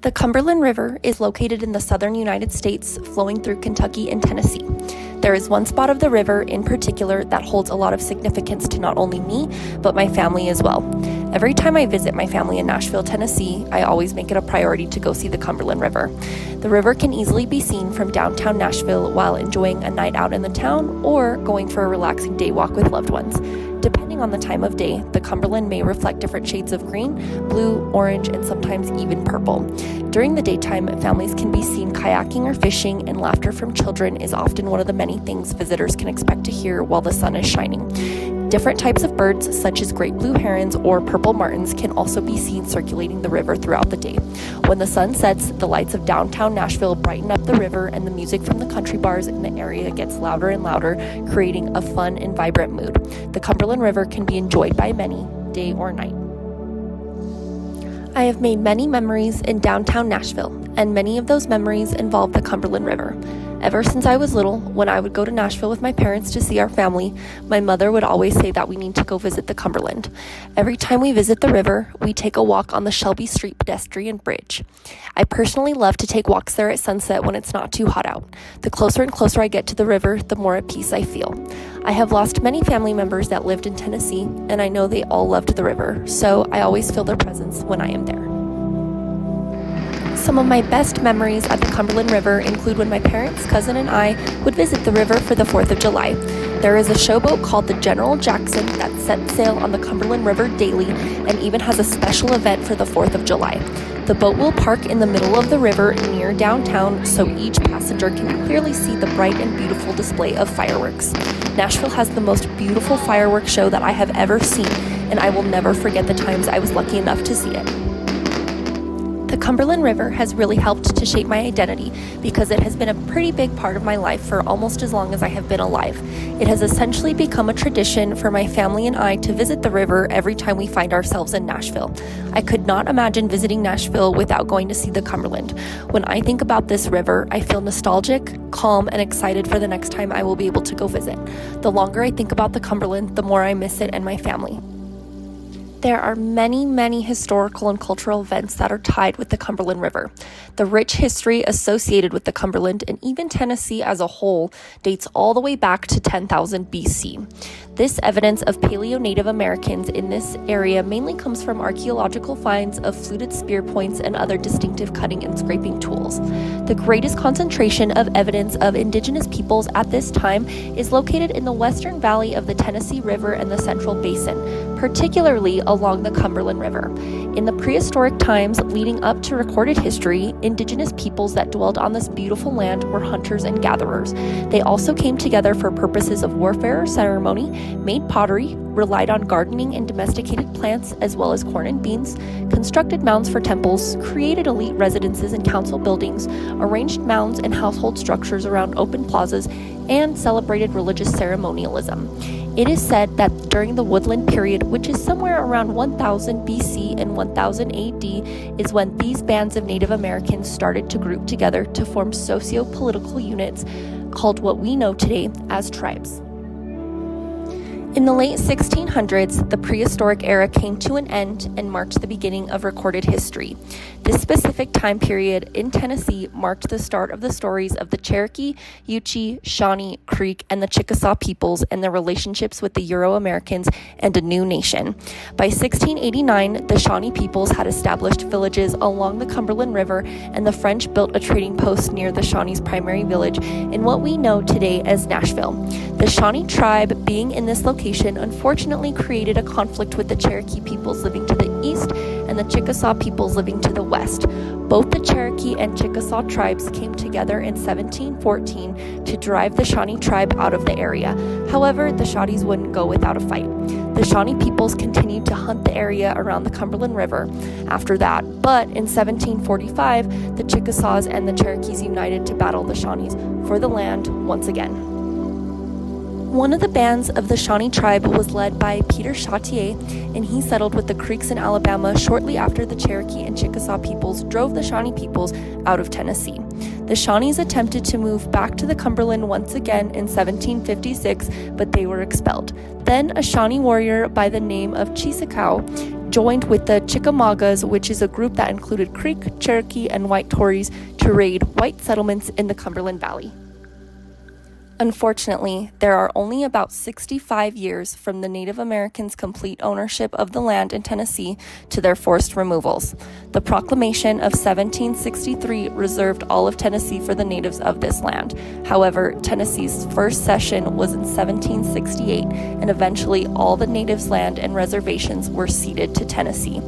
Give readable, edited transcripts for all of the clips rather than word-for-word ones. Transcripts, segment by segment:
The Cumberland River is located in the southern United States, flowing through Kentucky and Tennessee. There is one spot of the river in particular that holds a lot of significance to not only me, but my family as well. Every time I visit my family in Nashville, Tennessee, I always make it a priority to go see the Cumberland River. The river can easily be seen from downtown Nashville while enjoying a night out in the town or going for a relaxing day walk with loved ones. Depending on the time of day, the Cumberland may reflect different shades of green, blue, orange, and sometimes even purple. During the daytime, families can be seen kayaking or fishing, and laughter from children is often one of the many things visitors can expect to hear while the sun is shining. Different types of birds, such as great blue herons or purple martins, can also be seen circulating the river throughout the day. When the sun sets, the lights of downtown Nashville brighten up the river, and the music from the country bars in the area gets louder and louder, creating a fun and vibrant mood. The Cumberland River can be enjoyed by many, day or night. I have made many memories in downtown Nashville, and many of those memories involve the Cumberland River. Ever since I was little, when I would go to Nashville with my parents to see our family, my mother would always say that we need to go visit the Cumberland. Every time we visit the river, we take a walk on the Shelby Street pedestrian bridge. I personally love to take walks there at sunset when it's not too hot out. The closer and closer I get to the river, the more at peace I feel. I have lost many family members that lived in Tennessee, and I know they all loved the river, so I always feel their presence when I am there. Some of my best memories at the Cumberland River include when my parents, cousin, and I would visit the river for the 4th of July. There is a showboat called the General Jackson that sets sail on the Cumberland River daily and even has a special event for the 4th of July. The boat will park in the middle of the river near downtown so each passenger can clearly see the bright and beautiful display of fireworks. Nashville has the most beautiful fireworks show that I have ever seen, and I will never forget the times I was lucky enough to see it. The Cumberland River has really helped to shape my identity because it has been a pretty big part of my life for almost as long as I have been alive. It has essentially become a tradition for my family and I to visit the river every time we find ourselves in Nashville. I could not imagine visiting Nashville without going to see the Cumberland. When I think about this river, I feel nostalgic, calm, and excited for the next time I will be able to go visit. The longer I think about the Cumberland, the more I miss it and my family. There are many historical and cultural events that are tied with the Cumberland River. The rich history associated with the Cumberland and even Tennessee as a whole dates all the way back to 10,000 BC. This evidence of Paleo-Native Americans in this area mainly comes from archaeological finds of fluted spear points and other distinctive cutting and scraping tools. The greatest concentration of evidence of indigenous peoples at this time is located in the western valley of the Tennessee River and the Central Basin, particularly along the Cumberland River. In the prehistoric times leading up to recorded history, indigenous peoples that dwelled on this beautiful land were hunters and gatherers. They also came together for purposes of warfare or ceremony, made pottery, relied on gardening and domesticated plants as well as corn and beans, constructed mounds for temples, created elite residences and council buildings, arranged mounds and household structures around open plazas, and celebrated religious ceremonialism. It is said that during the Woodland period, which is somewhere around 1000 BC and 1000 AD, is when these bands of Native Americans started to group together to form socio-political units called what we know today as tribes. In the late 1600s, the prehistoric era came to an end and marked the beginning of recorded history. This specific time period in Tennessee marked the start of the stories of the Cherokee, Yuchi, Shawnee, Creek, and the Chickasaw peoples and their relationships with the Euro-Americans and a new nation. By 1689, the Shawnee peoples had established villages along the Cumberland River, and the French built a trading post near the Shawnee's primary village in what we know today as Nashville. The Shawnee tribe, being in this location, unfortunately created a conflict with the Cherokee peoples living to the east and the Chickasaw peoples living to the west. Both the Cherokee and Chickasaw tribes came together in 1714 to drive the Shawnee tribe out of the area. However, the Shawnees wouldn't go without a fight. The Shawnee peoples continued to hunt the area around the Cumberland River after that, but in 1745, the Chickasaws and the Cherokees united to battle the Shawnees for the land once again. One of the bands of the Shawnee tribe was led by Peter Chatier, and he settled with the Creeks in Alabama shortly after the Cherokee and Chickasaw peoples drove the Shawnee peoples out of Tennessee. The Shawnees attempted to move back to the Cumberland once again in 1756, but they were expelled. Then a Shawnee warrior by the name of Cheeseekau joined with the Chickamaugas, which is a group that included Creek, Cherokee, and White Tories, to raid white settlements in the Cumberland Valley. Unfortunately, there are only about 65 years from the Native Americans' complete ownership of the land in Tennessee to their forced removals. The Proclamation of 1763 reserved all of Tennessee for the natives of this land. However, Tennessee's first cession was in 1768, and eventually all the natives' land and reservations were ceded to Tennessee.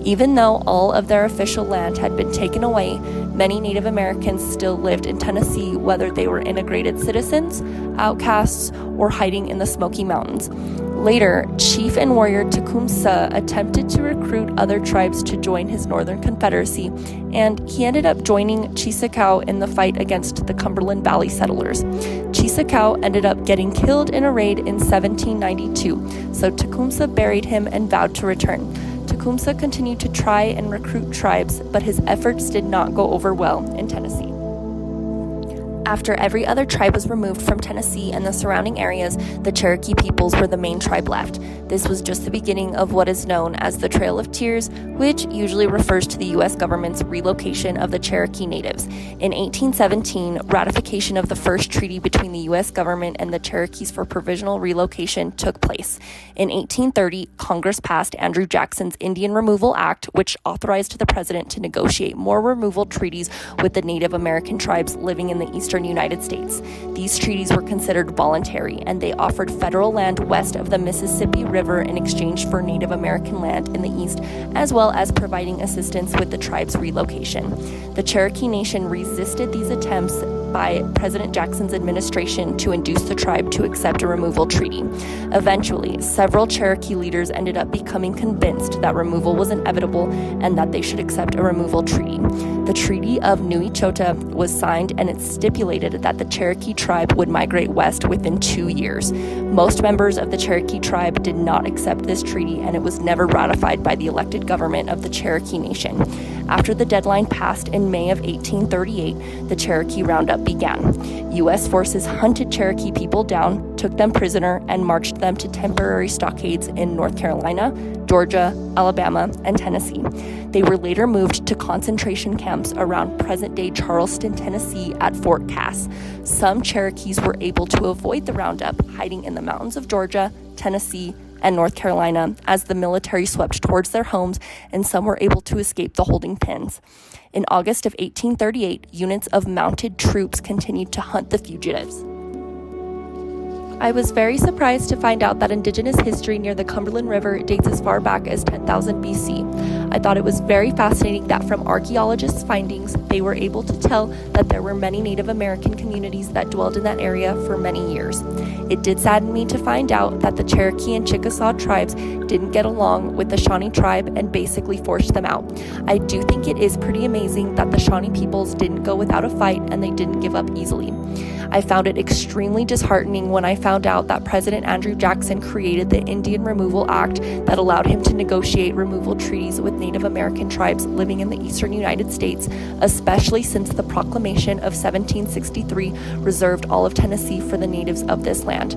Even though all of their official land had been taken away, many Native Americans still lived in Tennessee, whether they were integrated citizens, outcasts, or hiding in the Smoky Mountains. Later, Chief and warrior Tecumseh attempted to recruit other tribes to join his Northern Confederacy, and he ended up joining Cheeseekau in the fight against the Cumberland Valley settlers. Cheeseekau ended up getting killed in a raid in 1792, so Tecumseh buried him and vowed to return. Tecumseh continued to try and recruit tribes, but his efforts did not go over well in Tennessee. After every other tribe was removed from Tennessee and the surrounding areas, the Cherokee peoples were the main tribe left. This was just the beginning of what is known as the Trail of Tears, which usually refers to the U.S. government's relocation of the Cherokee natives. In 1817, ratification of the first treaty between the U.S. government and the Cherokees for provisional relocation took place. In 1830, Congress passed Andrew Jackson's Indian Removal Act, which authorized the president to negotiate more removal treaties with the Native American tribes living in the eastern United States. These treaties were considered voluntary, and they offered federal land west of the Mississippi River in exchange for Native American land in the east, as well as providing assistance with the tribe's relocation. The Cherokee Nation resisted these attempts by President Jackson's administration to induce the tribe to accept a removal treaty. Eventually, several Cherokee leaders ended up becoming convinced that removal was inevitable and that they should accept a removal treaty. The Treaty of New Echota was signed, and it stipulated that the Cherokee tribe would migrate west within 2 years. Most members of the Cherokee tribe did not accept this treaty, and it was never ratified by the elected government of the Cherokee Nation. After the deadline passed in May of 1838, the Cherokee Roundup began. U.S. forces hunted Cherokee people down, took them prisoner, and marched them to temporary stockades in North Carolina, Georgia, Alabama, and Tennessee. They were later moved to concentration camps around present-day Charleston, Tennessee at Fort Cass. Some Cherokees were able to avoid the roundup, hiding in the mountains of Georgia, Tennessee, and North Carolina as the military swept towards their homes, and some were able to escape the holding pens. In August of 1838, units of mounted troops continued to hunt the fugitives. I was very surprised to find out that indigenous history near the Cumberland River dates as far back as 10,000 BC. I thought it was very fascinating that from archaeologists' findings, they were able to tell that there were many Native American communities that dwelled in that area for many years. It did sadden me to find out that the Cherokee and Chickasaw tribes didn't get along with the Shawnee tribe and basically forced them out. I do think it is pretty amazing that the Shawnee peoples didn't go without a fight and they didn't give up easily. I found it extremely disheartening when I found out that President Andrew Jackson created the Indian Removal Act that allowed him to negotiate removal treaties with Native American tribes living in the eastern United States, especially since the Proclamation of 1763 reserved all of Tennessee for the natives of this land.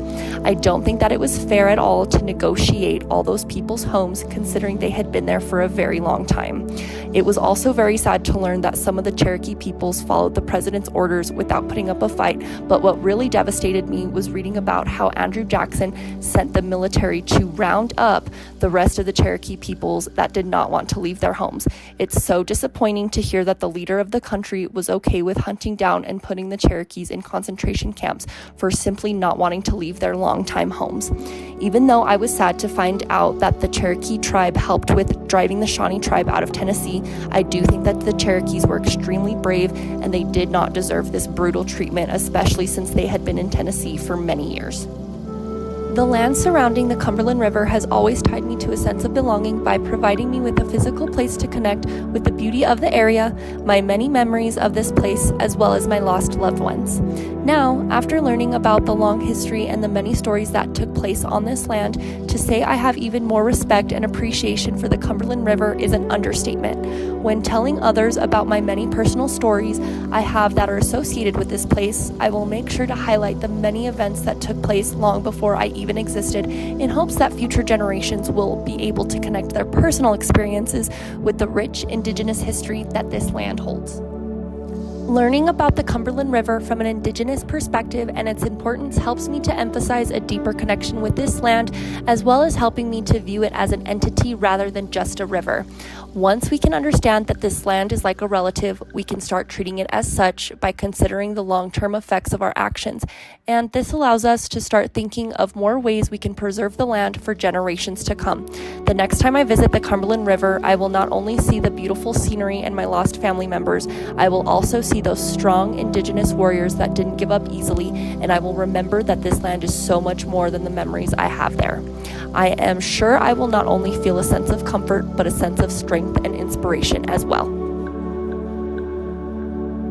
I don't think that it was fair at all to negotiate all those people's homes, considering they had been there for a very long time. It was also very sad to learn that some of the Cherokee peoples followed the president's orders without putting up a fight, but what really devastated me was reading about how Andrew Jackson sent the military to round up the rest of the Cherokee peoples that did not want to leave their homes. It's so disappointing to hear that the leader of the country was okay with hunting down and putting the Cherokees in concentration camps for simply not wanting to leave their longtime homes. Even though I was sad to find out that the Cherokee tribe helped with driving the Shawnee tribe out of Tennessee, I do think that the Cherokees were extremely brave and they did not deserve this brutal treatment, especially since they had been in Tennessee for many years. The land surrounding the Cumberland River has always tied me to a sense of belonging by providing me with a physical place to connect with the beauty of the area, my many memories of this place, as well as my lost loved ones. Now, after learning about the long history and the many stories that took place on this land, to say I have even more respect and appreciation for the Cumberland River is an understatement. When telling others about my many personal stories I have that are associated with this place, I will make sure to highlight the many events that took place long before I even existed, in hopes that future generations will be able to connect their personal experiences with the rich Indigenous history that this land holds. Learning about the Cumberland River from an Indigenous perspective and its importance helps me to emphasize a deeper connection with this land, as well as helping me to view it as an entity rather than just a river. Once we can understand that this land is like a relative, we can start treating it as such by considering the long-term effects of our actions, and this allows us to start thinking of more ways we can preserve the land for generations to come. The next time I visit the Cumberland River, I will not only see the beautiful scenery and my lost family members, I will also see those strong Indigenous warriors that didn't give up easily, and I will remember that this land is so much more than the memories I have there. I am sure I will not only feel a sense of comfort, but a sense of strength and inspiration as well.